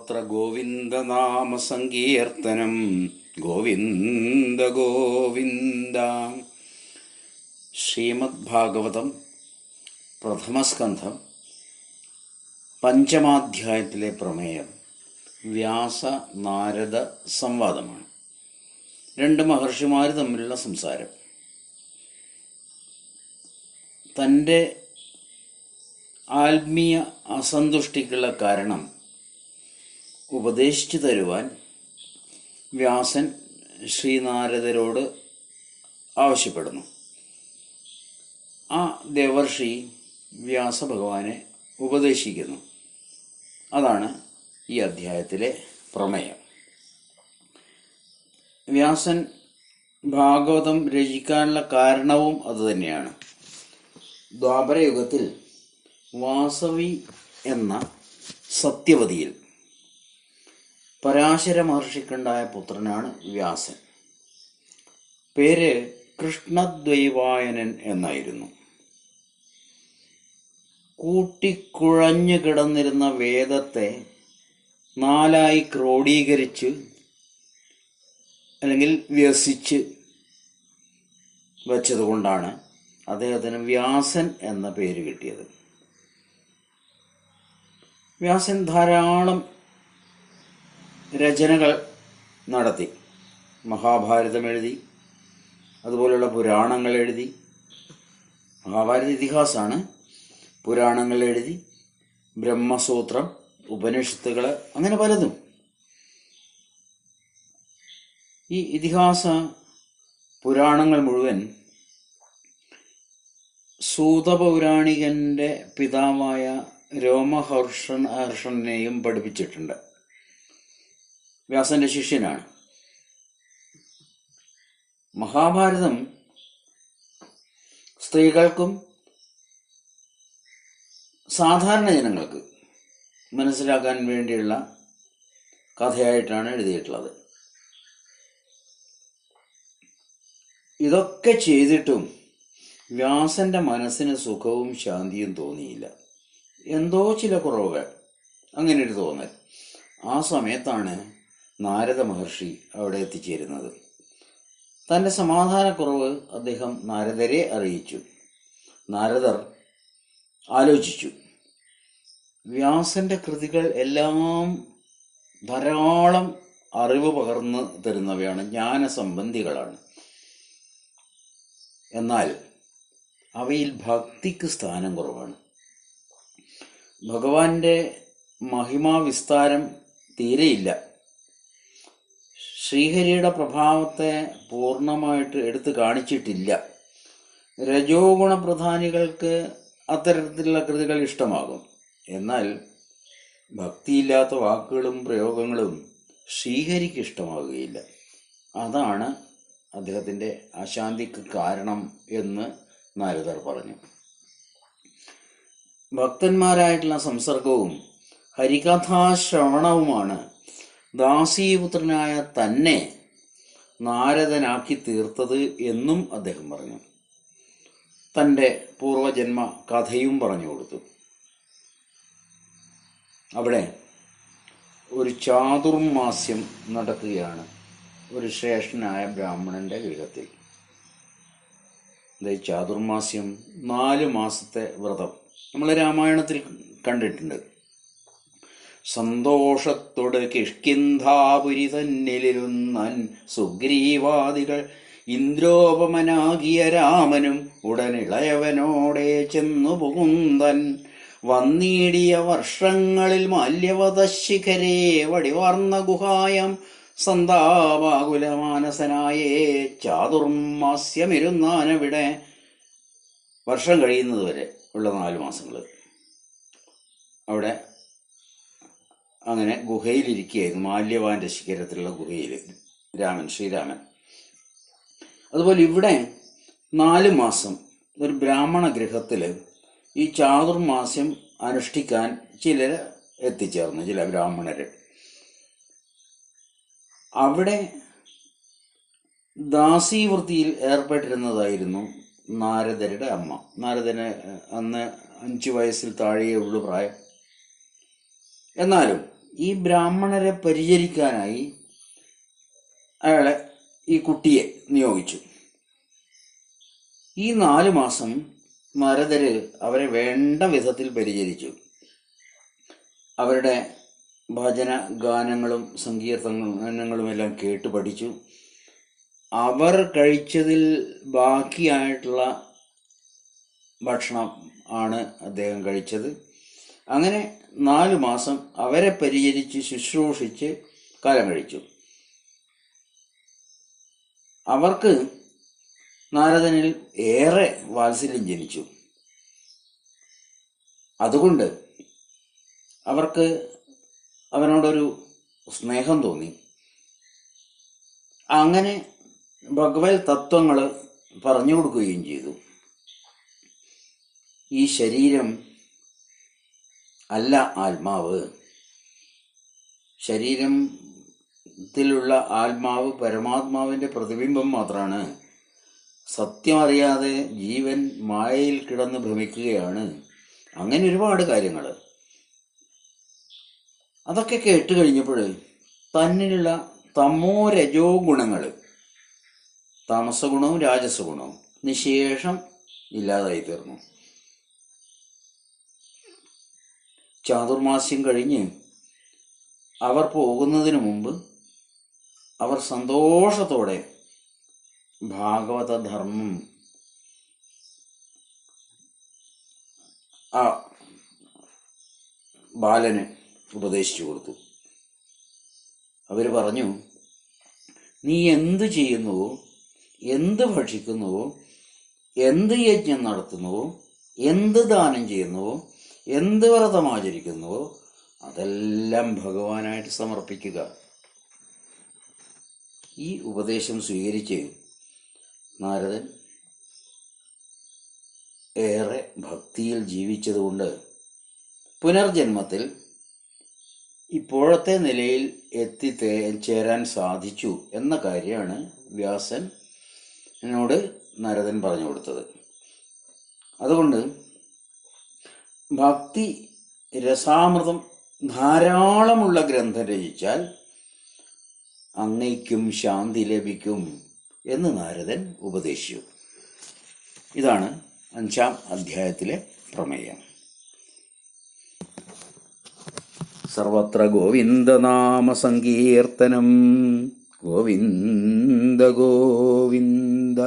സർവത്ര ഗോവിന്ദനാമ സങ്കീർത്തനം. ഗോവിന്ദ ഗോവിന്ദ. ശ്രീമദ് ഭാഗവതം പ്രഥമസ്കന്ധം പഞ്ചമാധ്യായത്തിലെ പ്രമേയം വ്യാസ നാരദ സംവാദമാണ്. രണ്ട് മഹർഷിമാർ തമ്മിലുള്ള സംസാരം. തൻ്റെ ആത്മീയ അസന്തുഷ്ടിക്കുള്ള കാരണം ഉപദേശിച്ചു തരുവാൻ വ്യാസൻ ശ്രീനാരദരോട് ആവശ്യപ്പെടുന്നു. ആ ദേവർഷി വ്യാസഭഗവാനെ ഉപദേശിക്കുന്നു. അതാണ് ഈ അധ്യായത്തിലെ പ്രമേയം. വ്യാസൻ ഭാഗവതം രചിക്കാനുള്ള കാരണവും അതുതന്നെയാണ്. ദ്വാപരയുഗത്തിൽ വാസവി എന്ന സത്യവതിയിൽ പരാശര മഹർഷിക്കുണ്ടായ പുത്രനാണ് വ്യാസൻ. പേര് കൃഷ്ണദ്വൈവായനൻ എന്നായിരുന്നു. കൂട്ടിക്കുഴഞ്ഞു കിടന്നിരുന്ന വേദത്തെ നാലായി ക്രോഡീകരിച്ച് അല്ലെങ്കിൽ വ്യസിച്ച് വച്ചതുകൊണ്ടാണ് അദ്ദേഹത്തിന് വ്യാസൻ എന്ന പേര് കിട്ടിയത്. വ്യാസൻ ധാരാളം രചനകൾ നടത്തി. മഹാഭാരതം എഴുതി, അതുപോലെയുള്ള പുരാണങ്ങൾ എഴുതി. മഹാഭാരത ഇതിഹാസമാണ്. പുരാണങ്ങൾ എഴുതി, ബ്രഹ്മസൂത്രം, ഉപനിഷത്തുകൾ, അങ്ങനെ പലതും. ഈ ഇതിഹാസ പുരാണങ്ങൾ മുഴുവൻ സൂതപൗരാണികന്റെ പിതാവായ രോമഹർഷനെയും പഠിപ്പിച്ചിട്ടുണ്ട്. വ്യാസന്റെ ശിഷ്യനാണ്. മഹാഭാരതം സ്ത്രീകൾക്കും സാധാരണ ജനങ്ങൾക്ക് മനസ്സിലാക്കാൻ വേണ്ടിയുള്ള കഥയായിട്ടാണ് എഴുതിയിട്ടുള്ളത്. ഇതൊക്കെ ചെയ്തിട്ടും വ്യാസന്റെ മനസ്സിന് സുഖവും ശാന്തിയും തോന്നിയില്ല. എന്തോ ചില കുറവുകൾ, അങ്ങനെ ഒരു തോന്നൽ. ആ സമയത്താണ് നാരദ മഹർഷി അവിടെ എത്തിച്ചേരുന്നത്. തൻ്റെ സമാധാനക്കുറവ് അദ്ദേഹം നാരദരെ അറിയിച്ചു. നാരദർ ആലോചിച്ചു. വ്യാസന്റെ കൃതികൾ എല്ലാം ധാരാളം അറിവ് പകർന്നു തരുന്നവയാണ്, ജ്ഞാനസംബന്ധികളാണ്. എന്നാൽ അവയിൽ ഭക്തിക്ക് സ്ഥാനം കുറവാണ്. ഭഗവാന്റെ മഹിമാവിസ്താരം തീരെയില്ല. ശ്രീഹരിയുടെ പ്രഭാവത്തെ പൂർണ്ണമായിട്ട് എടുത്തു കാണിച്ചിട്ടില്ല. രജോ ഗുണപ്രധാനികൾക്ക് അത്തരത്തിലുള്ള കൃതികൾ ഇഷ്ടമാകും. എന്നാൽ ഭക്തിയില്ലാത്ത വാക്കുകളും പ്രയോഗങ്ങളും ശ്രീഹരിക്ക് ഇഷ്ടമാകുകയില്ല. അതാണ് അദ്ദേഹത്തിൻ്റെ അശാന്തിക്ക് കാരണം എന്ന് നാരദർ പറഞ്ഞു. ഭക്തന്മാരായിട്ടുള്ള സംസർഗവും ഹരികഥാശ്രവണവുമാണ് ദാസീപുത്രനായ തന്നെ നാരദനാക്കി തീർത്തത് എന്നും അദ്ദേഹം പറഞ്ഞു. തൻ്റെ പൂർവജന്മ കഥയും പറഞ്ഞു കൊടുത്തു. അവിടെ ഒരു ചാതുർമാസ്യം നടക്കുകയാണ് ഒരു ശ്രേഷ്ഠനായ ബ്രാഹ്മണന്റെ ഗൃഹത്തിൽ. ചാതുർമാസ്യം 4 മാസത്തെ വ്രതം നമ്മൾ രാമായണത്തിൽ കണ്ടിട്ടുണ്ട്. സന്തോഷത്തോട് കിഷ്കിന്ധാപുരി തന്നിലിരുന്നാൻ സുഗ്രീവാദികൾ ഇന്ദ്രോപമനാകിയ രാമനും ഉടനിളയവനോടെ ചെന്നു പുകുന്തൻ വന്നീടിയ വർഷങ്ങളിൽ മാല്യവതശിഖരേ വടിവാർന്ന ഗുഹായം സന്താപാകുലമാനസനായേ ചാതുർമാസ്യമിരുന്നാനവിടെ. വർഷം കഴിയുന്നത് വരെ ഉള്ള 4 മാസങ്ങൾ അവിടെ അങ്ങനെ ഗുഹയിലിരിക്കുകയായിരുന്നു. മാല്യവാന്റെ ശിഖരത്തിലുള്ള ഗുഹയിൽ ശ്രീരാമൻ. അതുപോലെ ഇവിടെ 4 മാസം ഒരു ബ്രാഹ്മണ ഗൃഹത്തിൽ ഈ ചാതുർമാസ്യം അനുഷ്ഠിക്കാൻ ചിലർ എത്തിച്ചേർന്നു, ചില ബ്രാഹ്മണര്. അവിടെ ദാസീവൃത്തിയിൽ ഏർപ്പെട്ടിരുന്നതായിരുന്നു നാരദരുടെ അമ്മ. നാരദന് അന്ന് 5 വയസ്സിൽ താഴെയേ ഉള്ളൂ പ്രായം. എന്നാലും ഈ ബ്രാഹ്മണരെ പരിചരിക്കാനായി അയാളെ ഈ കുട്ടിയെ നിയോഗിച്ചു. ഈ 4 മാസം നാരദര് അവരെ വേണ്ട വിധത്തിൽ പരിചരിച്ചു. അവരുടെ ഭജന ഗാനങ്ങളും സങ്കീർത്തനങ്ങളും എല്ലാം കേട്ട് പഠിച്ചു. അവർ കഴിച്ചതിൽ ബാക്കിയായിട്ടുള്ള ഭക്ഷണം ആണ് അദ്ദേഹം കഴിച്ചത്. അങ്ങനെ 4 മാസം അവരെ പരിചരിച്ച് ശുശ്രൂഷിച്ച് കാലം കഴിച്ചു. അവർക്ക് നാരദനിൽ ഏറെ വാത്സല്യം ജനിച്ചു. അതുകൊണ്ട് അവർക്ക് അവനോടൊരു സ്നേഹം തോന്നി. അങ്ങനെ ഭഗവത് തത്വങ്ങൾ പറഞ്ഞു കൊടുക്കുകയും ചെയ്തു. ഈ ശരീരം അല്ല ആത്മാവ്. ശരീരത്തിലുള്ള ആത്മാവ് പരമാത്മാവിൻ്റെ പ്രതിബിംബം മാത്രമാണ്. സത്യമറിയാതെ ജീവൻ മായയിൽ കിടന്ന് ഭ്രമിക്കുകയാണ്. അങ്ങനെ ഒരുപാട് കാര്യങ്ങൾ. അതൊക്കെ കേട്ട് കഴിഞ്ഞപ്പോൾ തന്നിലുള്ള തമോ രജോ ഗുണങ്ങൾ, താമസഗുണവും രാജസഗുണവും നിശേഷം ഇല്ലാതായി തീർന്നു. ചാതുർമാസ്യം കഴിഞ്ഞ് അവർ പോകുന്നതിന് മുമ്പ് അവർ സന്തോഷത്തോടെ ഭാഗവത ധർമ്മം ആ ബാലന് ഉപദേശിച്ചു കൊടുത്തു. അവർ പറഞ്ഞു, നീ എന്ത് ചെയ്യുന്നുവോ, എന്ത് ഭക്ഷിക്കുന്നുവോ, എന്ത് യജ്ഞം നടത്തുന്നുവോ, എന്ത് ദാനം ചെയ്യുന്നുവോ, എന്ത് വ്രതമാചരിക്കുന്നുവോ അതെല്ലാം ഭഗവാനായിട്ട് സമർപ്പിക്കുക. ഈ ഉപദേശം സ്വീകരിച്ച് നാരദൻ ഏറെ ഭക്തിയിൽ ജീവിച്ചതുകൊണ്ട് പുനർജന്മത്തിൽ ഇപ്പോഴത്തെ നിലയിൽ എത്തിച്ചേരാൻ സാധിച്ചു എന്ന കാര്യമാണ് വ്യാസനോട് നാരദൻ പറഞ്ഞു കൊടുത്തത്. അതുകൊണ്ട് ഭക്തി രസാമൃതം ധാരാളമുള്ള ഗ്രന്ഥം രചിച്ചാൽ അങ്ങയ്ക്കും ശാന്തി ലഭിക്കും എന്ന് നാരദൻ ഉപദേശിച്ചു. ഇതാണ് 5-ാം അധ്യായത്തിലെ പ്രമേയം. സർവത്ര ഗോവിന്ദനാമ സങ്കീർത്തനം. ഗോവിന്ദ ഗോവിന്ദ.